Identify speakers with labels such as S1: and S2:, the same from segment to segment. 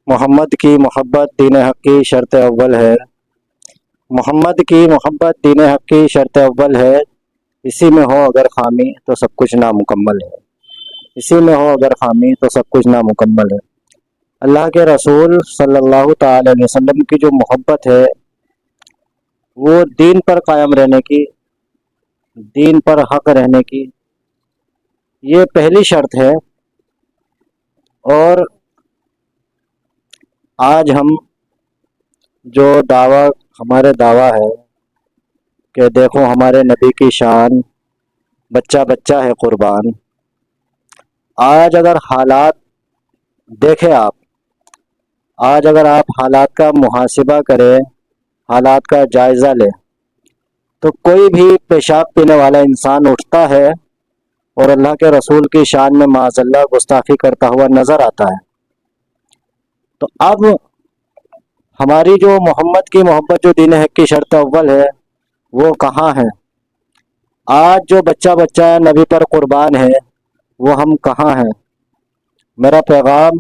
S1: محمد کی محبت دین حق کی شرط اول ہے۔ محمد کی محبت دین حق کی شرط اول ہے۔ اسی میں ہو اگر خامی تو سب کچھ نامکمل ہے۔ اسی میں ہو اگر خامی تو سب کچھ نامکمل ہے۔ اللہ کے رسول صلی اللہ تعالی علیہ وسلم کی جو محبت ہے وہ دین پر قائم رہنے کی، دین پر حق رہنے کی یہ پہلی شرط ہے۔ اور آج ہم جو ہمارے دعویٰ ہے کہ دیکھو ہمارے نبی کی شان، بچہ بچہ ہے قربان، آج اگر حالات دیکھیں آج اگر آپ حالات کا محاسبہ کریں، حالات کا جائزہ لیں تو کوئی بھی پیشاب پینے والا انسان اٹھتا ہے اور اللہ کے رسول کی شان میں معاذ اللہ گستاخی کرتا ہوا نظر آتا ہے۔ تو اب ہماری جو محمد کی محبت جو دین حق کی شرط اول ہے وہ کہاں ہے؟ آج جو بچہ بچہ نبی پر قربان ہے وہ ہم کہاں ہیں؟ میرا پیغام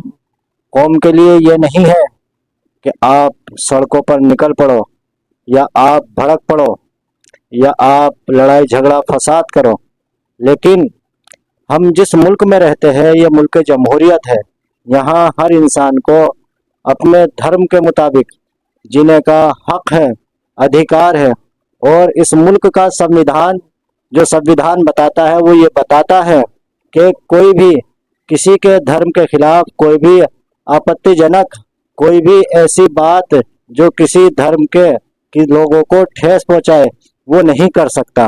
S1: قوم کے لیے یہ نہیں ہے کہ آپ سڑکوں پر نکل پڑو یا آپ بھڑک پڑو یا آپ لڑائی جھگڑا فساد کرو، لیکن ہم جس ملک میں رہتے ہیں یہ ملک جمہوریت ہے، یہاں ہر انسان کو اپنے دھرم کے مطابق جینے کا حق ہے، ادھیکار ہے۔ اور اس ملک کا سنویدھان بتاتا ہے، وہ یہ بتاتا ہے کہ کوئی بھی کسی کے دھرم کے خلاف کوئی بھی آپتی جنک کوئی بھی ایسی بات جو کسی دھرم کے لوگوں کو ٹھیس پہنچائے وہ نہیں کر سکتا۔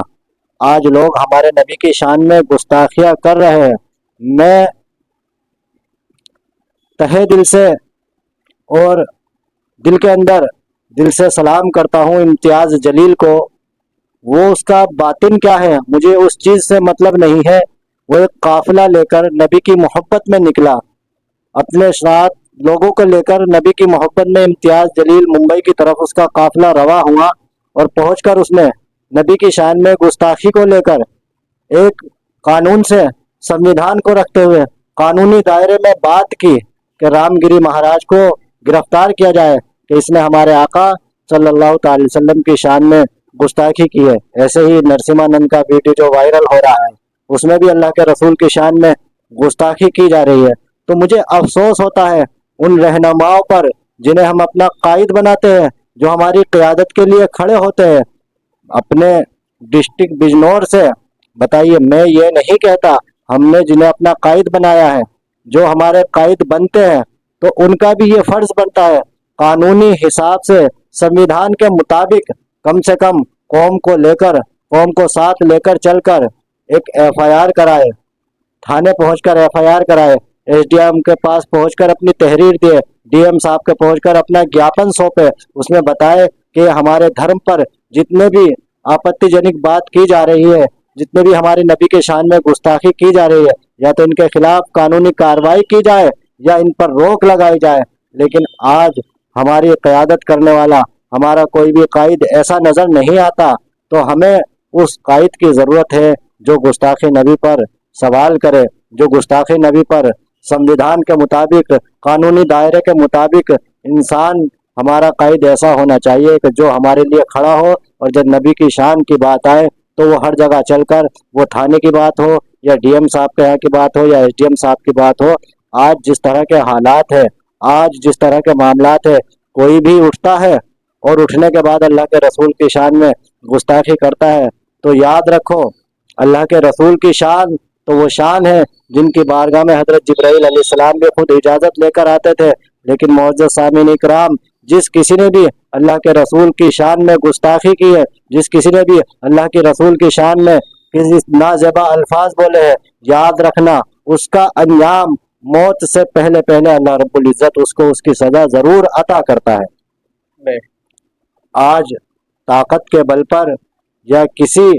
S1: آج لوگ ہمارے نبی کی شان میں گستاخیاں کر رہے ہیں۔ میں تہہ دل سے اور دل کے اندر دل سے سلام کرتا ہوں امتیاز جلیل کو، وہ اس کا باطن کیا ہے مجھے اس چیز سے مطلب نہیں ہے۔ وہ ایک قافلہ لے کر نبی کی محبت میں نکلا، اپنے ساتھ لوگوں کو لے کر نبی کی محبت میں امتیاز جلیل ممبئی کی طرف اس کا قافلہ رواں ہوا اور پہنچ کر اس نے نبی کی شان میں گستاخی کو لے کر ایک قانون سے سنویدھان کو رکھتے ہوئے قانونی دائرے میں بات کی کہ رام گری مہاراج کو گرفتار کیا جائے کہ اس نے ہمارے آقا صلی اللہ تعالی وسلم کی شان میں گستاخی کی ہے۔ ایسے ہی نرسمہانند کا ویڈیو جو وائرل ہو رہا ہے اس میں بھی اللہ کے رسول کی شان میں گستاخی کی جا رہی ہے۔ تو مجھے افسوس ہوتا ہے ان رہنماؤں پر جنہیں ہم اپنا قائد بناتے ہیں، جو ہماری قیادت کے لیے کھڑے ہوتے ہیں۔ اپنے ڈسٹرکٹ بجنور سے بتائیے، میں یہ نہیں کہتا، ہم نے جنہیں اپنا قائد بنایا ہے، جو ہمارے قائد بنتے ہیں تو ان کا بھی یہ فرض بنتا ہے قانونی حساب سے سنویدھان کے مطابق کم سے کم قوم کو ساتھ لے کر چل کر ایک ایف آئی آر کرائے، تھانے پہنچ کر ایف آئی آر کرائے، ایس ڈی ایم کے پاس پہنچ کر اپنی تحریر دے، ڈی ایم صاحب کے پہنچ کر اپنا گیاپن سونپے، اس میں بتائے کہ ہمارے دھرم پر جتنے بھی آپتی جنک بات کی جا رہی ہے، جتنے بھی ہمارے نبی کے شان میں گستاخی کی جا رہی ہے، یا تو ان کے خلاف قانونی کارروائی کی جائے یا ان پر روک لگائی جائے۔ لیکن آج ہماری قیادت کرنے والا ہمارا کوئی بھی قائد ایسا نظر نہیں آتا، تو ہمیں اس قائد کی ضرورت ہے جو گستاخی نبی پر سوال کرے، جو گستاخی نبی پر سنویدھان کے مطابق قانونی دائرے کے مطابق انسان ہمارا قائد ایسا ہونا چاہیے کہ جو ہمارے لیے کھڑا ہو، اور جب نبی کی شان کی بات آئے تو وہ ہر جگہ چل کر، وہ تھانے کی بات ہو یا ڈی ایم صاحب کے یہاں کی بات ہو یا ایس ڈی ایم صاحب کی بات ہو، آج جس طرح کے حالات ہے، آج جس طرح کے معاملات ہے، کوئی بھی اٹھتا ہے اور اٹھنے کے بعد اللہ کے رسول کی شان میں گستاخی کرتا ہے تو یاد رکھو اللہ کے رسول کی شان تو وہ شان ہے جن کی بارگاہ میں حضرت جبرائیل علیہ السلام بھی خود اجازت لے کر آتے تھے۔ لیکن معزز سامعین اکرام، جس کسی نے بھی اللہ کے رسول کی شان میں گستاخی کی ہے، جس کسی نے بھی اللہ کے رسول کی شان میں کسی نازیبا الفاظ بولے ہیں، یاد رکھنا اس کا انجام موت سے پہلے اللہ رب العزت اس کو اس کی سزا ضرور عطا کرتا ہے۔ آج طاقت کے بل پر یا کسی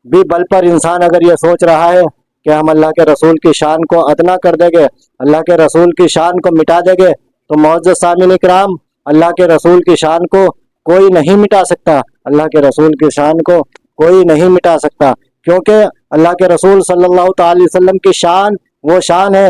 S1: بھی بل پر انسان اگر یہ سوچ رہا ہے کہ ہم اللہ کے رسول کی شان کو ادنا کر دیں گے، اللہ کے رسول کی شان کو مٹا دیں گے، تو معزز سامعین اکرام، اللہ کے رسول کی شان کو کوئی نہیں مٹا سکتا، اللہ کے رسول کی شان کو کوئی نہیں مٹا سکتا، کیونکہ اللہ کے رسول صلی اللہ تعالی وسلم کی شان وہ شان ہے